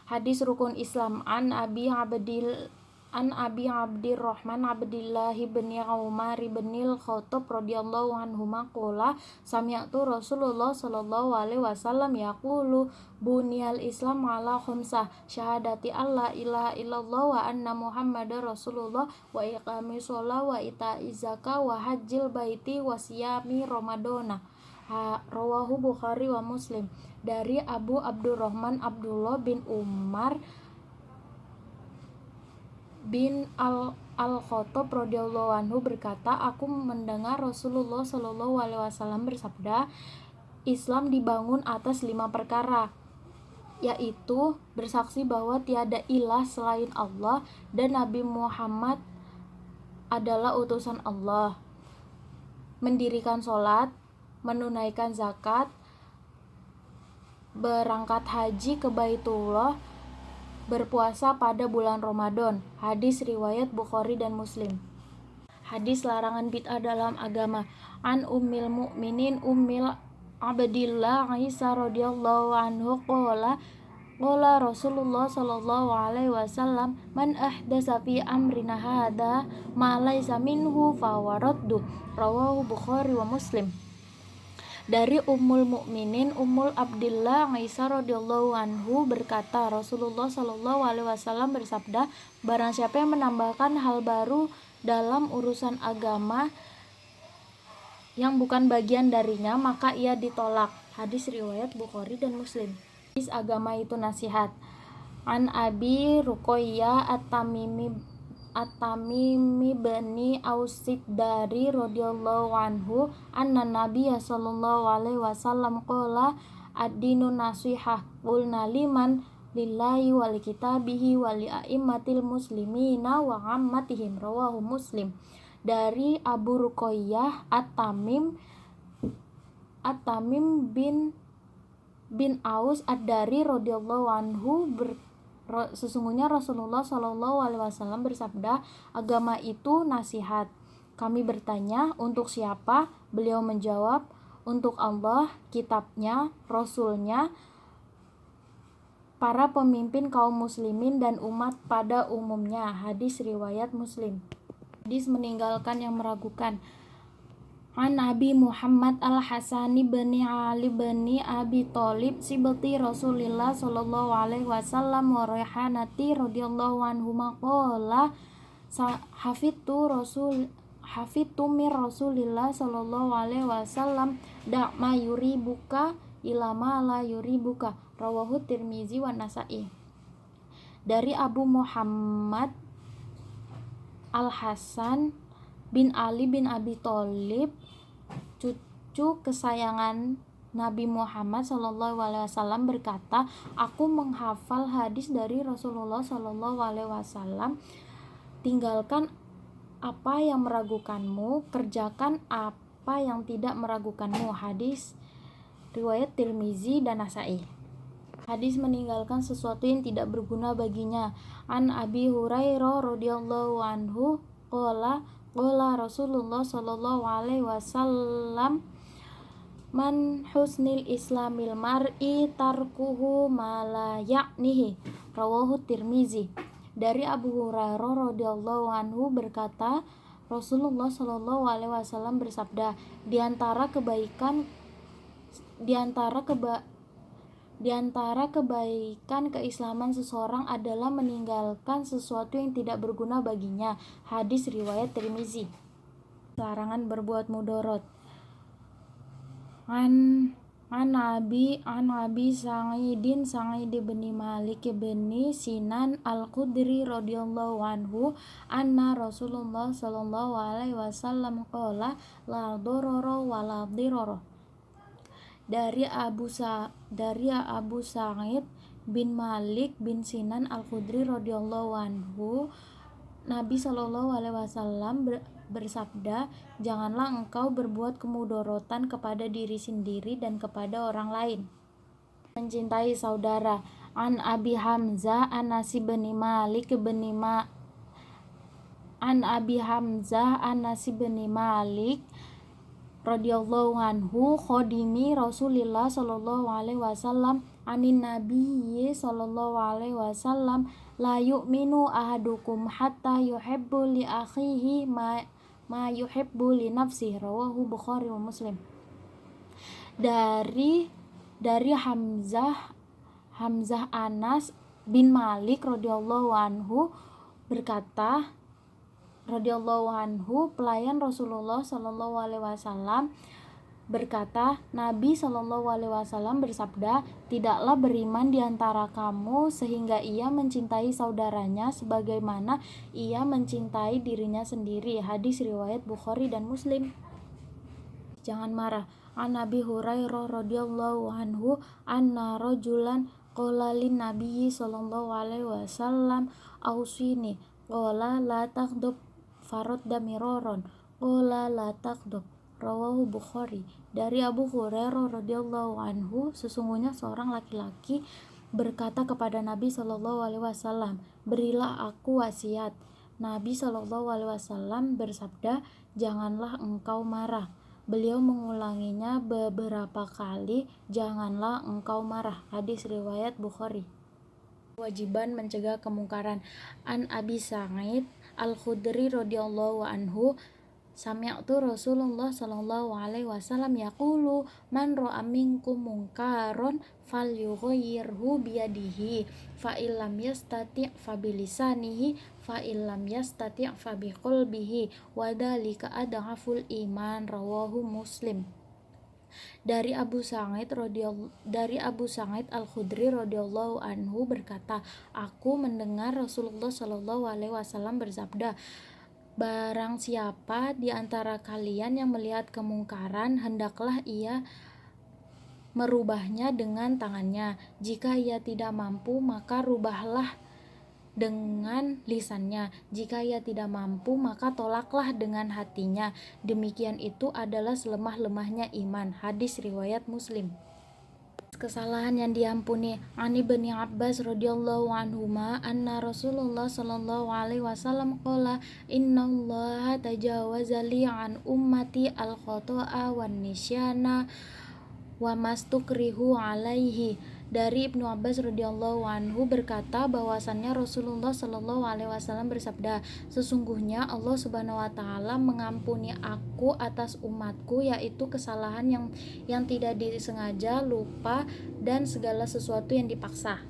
Hadis rukun Islam. An Abi Abdirrahman Abdillah bin Umar bin Khattab radhiyallahu anhuma qala sami'tu Rasulullah sallallahu alaihi wasallam yaqulu bunyal Islam ala khamsah syahadati alla ilaha illallah wa anna Muhammadar Rasulullah wa iqamis shalah wa ita'iz zakah wa hajjil baiti wa siyami ramadana. Rawahu Bukhari wa Muslim. Dari Abu Abdurrahman Abdullah bin Umar bin Al-Khattab radhiyallahu anhu berkata, aku mendengar Rasulullah sallallahu alaihi wasallam bersabda, Islam dibangun atas 5 perkara, yaitu bersaksi bahwa tiada ilah selain Allah dan Nabi Muhammad adalah utusan Allah, mendirikan sholat, menunaikan zakat, berangkat haji ke Baitullah, berpuasa pada bulan Ramadan. Hadis riwayat Bukhari dan Muslim. Hadis larangan bid'ah dalam agama. An Ummil Mukminin Ummil Abdillah Aisyah radhiyallahu anhu qala Rasulullah sallallahu alaihi wasallam man ahdatsa fi amrina hadza ma laysa minhu fa waraddu. Rawahu Bukhari wa Muslim. Dari Ummul Mukminin Ummul Abdillah Aisyah radhiyallahu anhu berkata, Rasulullah sallallahu alaihi wasallam bersabda, barang siapa yang menambahkan hal baru dalam urusan agama yang bukan bagian darinya, maka ia ditolak. Hadis riwayat Bukhari dan Muslim. Hadis agama itu nasihat. An Abi Ruqayyah At-Tamimi bani Ausid dari radhiyallahu anhu anna Nabiyya sallallahu alaihi wasallam qala ad-dinu nasihah qulna liman lillahi wa likitabihi wa li a'immatil muslimina wa ammatihim. Rawahu Muslim. Dari Abu Ruqayyah At-Tamim bin Aus ad-Dari radhiyallahu anhu sesungguhnya Rasulullah Shallallahu Alaihi Wasallam bersabda, agama itu nasihat. Kami bertanya, untuk siapa? Beliau menjawab, untuk Allah, kitabnya, Rasulnya, para pemimpin kaum muslimin dan umat pada umumnya. Hadis riwayat Muslim. Hadis meninggalkan yang meragukan. An Nabi Muhammad Al-Hasani bin Ali bin Abi Thalib sibti Rasulillah sallallahu alaihi wasallam wa Raihanati radhiyallahu anhuma qala hafidtu mir Rasulillah sallallahu alaihi wasallam da' ma yuribuka ila ma la yuribuka. Rawahu Tirmizi wa Nasa'i. Dari Abu Muhammad Al-Hasan bin Ali bin Abi Thalib, cucu kesayangan Nabi Muhammad sallallahu alaihi wasallam berkata, aku menghafal hadis dari Rasulullah sallallahu alaihi wasallam, tinggalkan apa yang meragukanmu, kerjakan apa yang tidak meragukanmu. Hadis riwayat Tirmizi dan Nasa'i. Hadis meninggalkan sesuatu yang tidak berguna baginya. An Abi Hurairah radhiyallahu anhu qala Rasulullah sallallahu alaihi wasallam man husnil islamil mar'i tarkuhu ma la ya'nihi. Rawahu Tirmizi. Dari Abu Hurairah radhiyallahu anhu berkata, Rasulullah sallallahu alaihi wasallam bersabda, di antara kebaikan keislaman seseorang adalah meninggalkan sesuatu yang tidak berguna baginya. Hadis riwayat Tirmizi. Larangan berbuat mudorot. An Abi Sa'id bin Malik bin Sinan Al-Khudri radhiyallahu anhu anna Rasulullah sallallahu alaihi wasallam qala la dororo wa la diroro. Dari Abu Sa'id bin Malik bin Sinan Al-Khudri radhiyallahu anhu, Nabi sallallahu alaihi wasallam bersabda, janganlah engkau berbuat kemudorotan kepada diri sendiri dan kepada orang lain. Mencintai saudara. An Abi Hamzah Anas bin Malik radhiyallahu anhu khodimi Rasulillah sallallahu alaihi wasallam anin nabiyyi sallallahu alaihi wasallam la yu'minu ahadukum hatta yuhibbu li akhihi ma yuhibbu li nafsihi, rawahu Bukhari wa Muslim. Dari Hamzah Anas bin Malik radhiyallahu anhu berkata, radhiyallahu anhu, pelayan Rasulullah sallallahu alaihi wasallam berkata, Nabi sallallahu alaihi wasallam bersabda, tidaklah beriman di antara kamu sehingga ia mencintai saudaranya sebagaimana ia mencintai dirinya sendiri. Hadis riwayat Bukhari dan Muslim. Jangan marah. An Abi Hurairah radhiyallahu anhu anna rajulan qala lin nabiyyi sallallahu alaihi wasallam ausini qala la taghdab faradda miraron qala la taghdab, rawahu Bukhari. Dari Abu Hurairah radhiyallahu anhu, sesungguhnya seorang laki-laki berkata kepada Nabi sallallahu alaihi wasallam, berilah aku wasiat. Nabi sallallahu alaihi wasallam bersabda, janganlah engkau marah. Beliau mengulanginya beberapa kali, janganlah engkau marah. Hadis riwayat Bukhari. Kewajiban mencegah kemungkaran. An Abi Sa'id Al-Khudri radhiyallahu anhu, sami'tu Rasulullah sallallahu alaihi wasallam yaqulu man ra'a minkum munkaron falyughayyirhu biyadihi fa illam yastati' fa bilisanihi fa illam yastati' fa biqalbihi wa dzalika adhaful iman, rawahu Muslim. Dari Abu Sa'id Al-Khudri radhiyallahu anhu berkata, aku mendengar Rasulullah sallallahu alaihi wasallam bersabda, barang siapa di antara kalian yang melihat kemungkaran, hendaklah ia merubahnya dengan tangannya. Jika ia tidak mampu, maka rubahlah dengan lisannya. Jika ia tidak mampu, maka tolaklah dengan hatinya. Demikian itu adalah selemah-lemahnya iman. Hadis riwayat Muslim. Kesalahan yang diampuni. Ani bin Abbas radhiyallahu anhuma anna Rasulullah sallallahu alaihi wasallam qala innallaha tajawaza li an ummati al-khata'a wan nisyana wa mastukrihu alaihi. Dari Ibnu Abbas radhiyallahu anhu berkata bahwasannya Rasulullah sallallahu alaihi wasallam bersabda, sesungguhnya Allah Subhanahu wa taala mengampuni aku atas umatku, yaitu kesalahan yang tidak disengaja, lupa, dan segala sesuatu yang dipaksa.